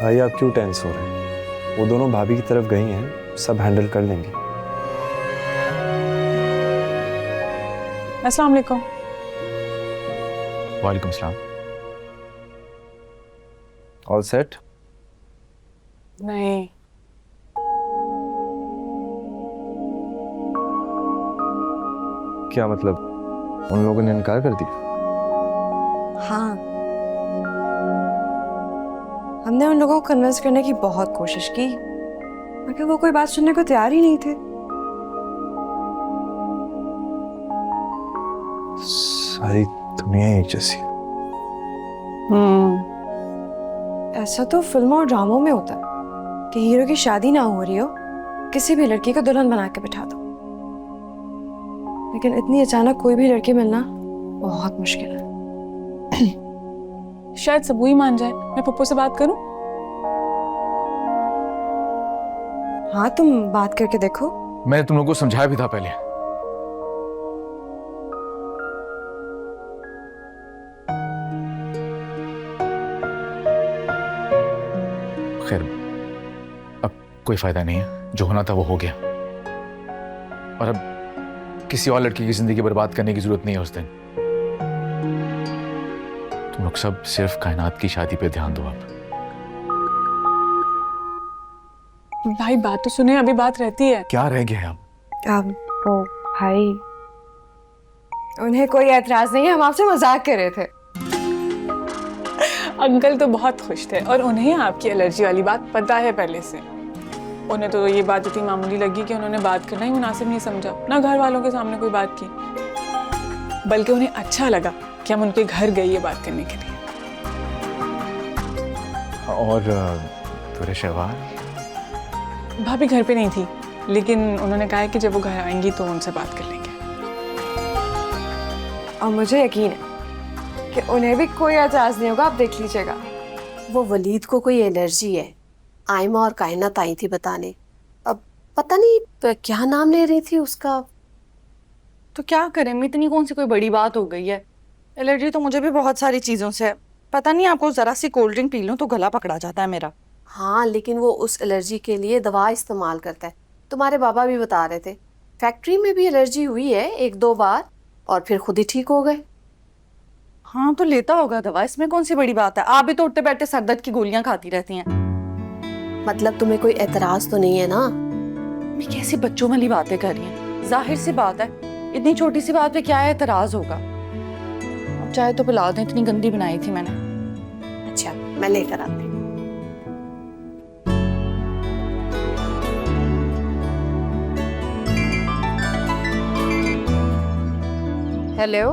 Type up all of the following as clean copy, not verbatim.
भाई आप क्यों टेंस हो रहे हैं? वो दोनों भाभी की तरफ गई हैं, सब हैंडल कर लेंगी। अस्सलाम वालेकुम। वालेकुम सलाम। All set? नहीं, क्या मतलब, उन लोगों ने इनकार कर दिया? हाँ, हमने उन लोगों को कन्विंस करने की बहुत कोशिश की, मगर वो कोई बात सुनने को तैयार ही नहीं थे। सारी दुनिया एक जैसी। ऐसा तो फिल्मों और ड्रामों में होता है कि हीरो की शादी ना हो रही हो, किसी भी लड़की को दुल्हन बना के बिठा दो, लेकिन इतनी अचानक कोई भी लड़की मिलना बहुत मुश्किल है। शायद सबू ही मान जाए। मैं पप्पू से बात करूं? हाँ, तुम बात करके देखो। मैंने तुम लोगों को समझाया भी था पहले। खैर, अब कोई फायदा नहीं है, जो होना था वो हो गया, और अब किसी और लड़की की जिंदगी बर्बाद करने की जरूरत नहीं है उस दिन। तुम लोग सब सिर्फ कायनात की शादी पे ध्यान दो। अब भाई बात तो सुने, अभी बात रहती है। क्या रह गया है अब? ओ भाई, उन्हें कोई एतराज नहीं है, हम आपसे मजाक कर रहे थे। अंकल तो बहुत खुश थे, और उन्हें आपकी एलर्जी वाली बात पता है पहले से। उन्हें तो ये बात इतनी मामूली लगी कि उन्होंने बात करना ही मुनासिब नहीं समझा, ना घर वालों के सामने कोई बात की, बल्कि उन्हें अच्छा लगा कि हम उनके घर गए ये बात करने के लिए। और तेरे शहवार? भाभी घर पे नहीं थी, लेकिन उन्होंने कहा है कि जब वो घर आएंगी तो उनसे बात कर लेंगे। और मुझे यकीन है कि उन्हें भी कोई एतराज नहीं होगा, आप देख लीजिएगा। वो वलीद को कोई एलर्जी है। आयमा और कायनात आई थी बताने, अब पता नहीं क्या नाम ले रही थी उसका। तो क्या करें, इतनी कौन सी कोई बड़ी बात हो गई है। एलर्जी तो मुझे भी बहुत सारी चीजों से है, पता नहीं आपको जरा सी कोल्ड ड्रिंक पी लूं तो गला पकड़ा जाता है मेरा। हाँ, लेकिन वो उस एलर्जी के लिए दवा इस्तेमाल करता है। तुम्हारे बाबा भी बता रहे थे, फैक्ट्री में भी एलर्जी हुई है 1-2 बार, और फिर खुद ही ठीक हो गए। हाँ, तो लेता होगा दवा, इसमें कौन सी बड़ी बात है। आप भी तो उठते बैठते सरदर्द की गोलियां खाती रहती हैं। मतलब तुम्हें कोई एतराज तो नहीं है ना? मैं कैसी बच्चों वाली बातें कर रही हैं, जाहिर सी बात है, इतनी छोटी सी बात पे क्या है एतराज होगा। अब चाहे तो पिला दें, इतनी गंदी बनाई थी मैंने। अच्छा, मैं लेकर आती हूँ। हेलो।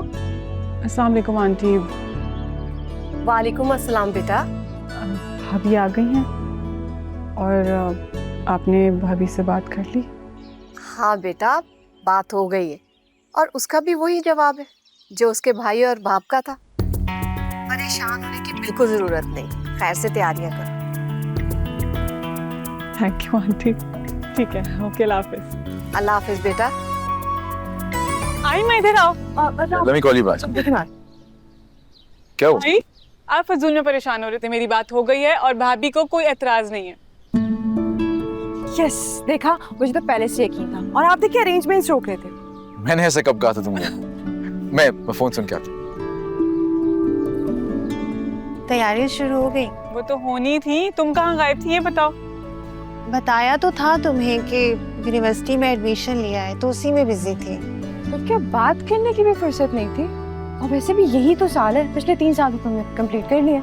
अस्सलाम वालेकुम आंटी। वालेकुम अस्सलाम बेटा। भाभी आ गई हैं, और आपने भाभी से बात कर ली? हाँ बेटा, बात हो गई है, और उसका भी वही जवाब है जो उसके भाई और बाप का था। परेशान होने की बिल्कुल जरूरत नहीं, खैर से तैयारियां करो। Thank you aunty. ठीक है, ओके, अल्लाह हाफिज। अल्लाह हाफिज बेटा। आई, मैं इधर आओ। Let me call you back. क्या हुआ? आई, आप फजूल में परेशान हो रहे थे। मेरी बात हो गई है और भाभी को कोई एतराज नहीं है। यस, देखा, मुझे तो पहले से यकीन था। और आप देखिए अरेंजमेंट्स रोक रहे थे। मैंने ऐसा कब कहा था तुमको? मैं फोन सुन के आता। तैयारियां शुरू हो गई? वो तो होनी थी, तुम कहाँ गायब थी ये बताओ। बताया तो था तुम्हें कि यूनिवर्सिटी में एडमिशन लिया है, तो उसी में बिजी थी। तो क्या बात करने की भी फुर्सत नहीं थी? और वैसे भी यही तो साल है, पिछले 3 साल तो तुमने कंप्लीट कर लिया,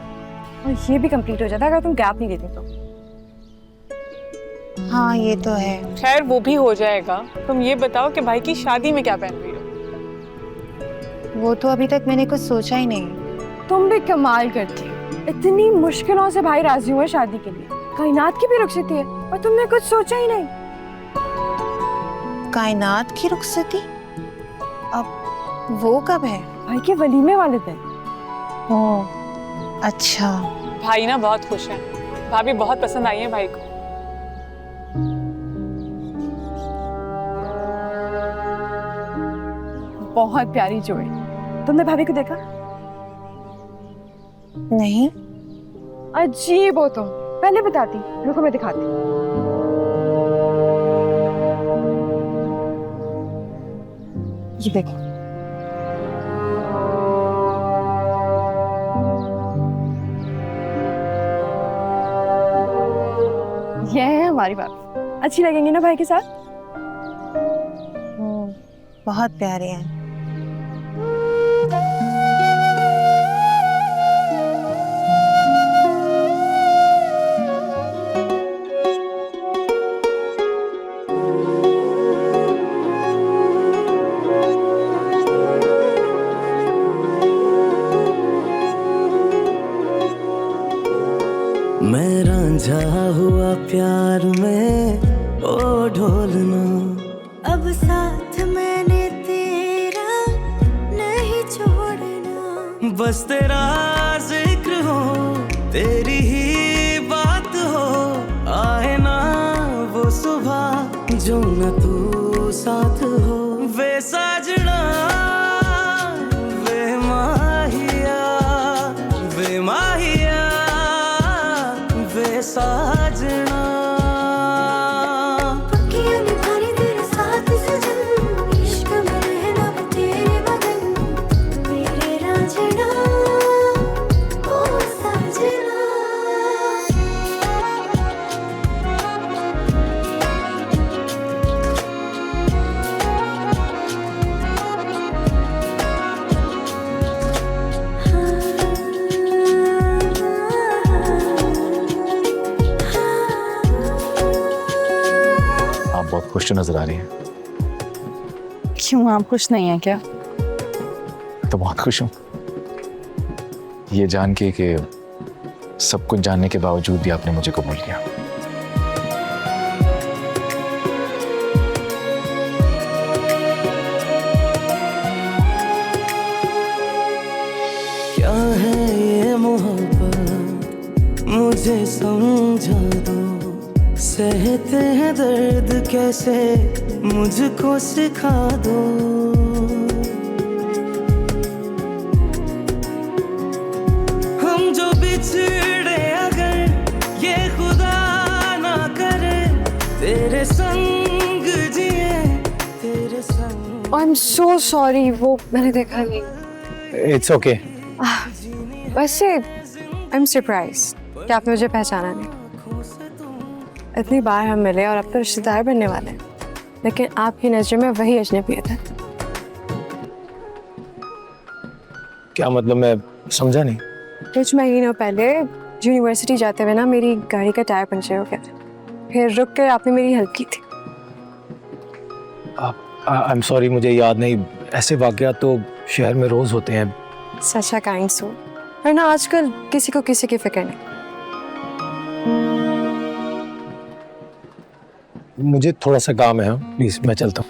और ये भी कंप्लीट हो जाता अगर तुम गैप नहीं देते तो। हाँ, ये तो है। खैर, वो भी हो जाएगा। तुम ये बताओ कि भाई की शादी में क्या पहन रही हो? वो तो अभी तक मैंने कुछ सोचा ही नहीं। तुम भी कमाल करती हो, इतनी मुश्किलों से भाई राजी हुए शादी के लिए, कायनात की भी रुखसती है और तुमने कुछ सोचा ही नहीं। कायनात की रुखसती? अब वो कब है? भाई के वलीमे वाले दिन। ओह, अच्छा। भाई ना बहुत खुश है, भाभी बहुत पसंद आई है भाई को। बहुत प्यारी जोड़ी। तुमने भाभी को देखा? नहीं। अजीब हो तुम, पहले बताती, रुको मैं दिखाती। ये देखो, ये है हमारी बात। अच्छी लगेंगी ना भाई के साथ? बहुत प्यारे हैं। मैं रांझा हुआ प्यार में ओ ढोलना, अब साथ मैंने तेरा नहीं छोड़ना। बस तेरा जिक्र हो, तेरी ही बात हो, आए ना वो सुबह जो न तू साथ हो। वे साजना वे माहिया, वे माहिया वे साजना। पक्कियां निभानी तेरे साथ सजन, इश्क में रहना मैं तेरे बदन, मेरे रांझना ओ साजना। आप बहुत खुश नजर आ रही हैं। क्यों, आप खुश नहीं हैं क्या? तो बहुत खुश हूँ ये जान के कि सब कुछ जानने के बावजूद भी आपने मुझे कबूल किया। क्या है ये मोहब्बत मुझे समझा दो, सहते हैं दर्द कैसे मुझको सिखा दो। हम जो बिछड़े अगर ये खुदा ना करे, तेरे संग जिए तेरे संग। आई एम सो सॉरी, वो मैंने देखा नहीं। It's okay. वैसे आई एम सरप्राइज कि आपने मुझे पहचाना नहीं। इतनी बार हम मिले और अब तो रिश्तेदार बनने वाले हैं, लेकिन आपकी नज़र में वही अजनबियत है। क्या मतलब, मैं समझा नहीं। कुछ महीनों पहले यूनिवर्सिटी जाते हुए ना मेरी गाड़ी का टायर पंचर हो गया था, फिर रुक कर आपने मेरी हेल्प की थी। आई एम सॉरी, मुझे याद नहीं। ऐसे वाक़यात तो शहर में रोज़ होते हैं। सच काइंड सोल, वरना आजकल किसी को किसी की फिक्र नहीं। मुझे थोड़ा सा काम है, प्लीज़ मैं चलता हूँ।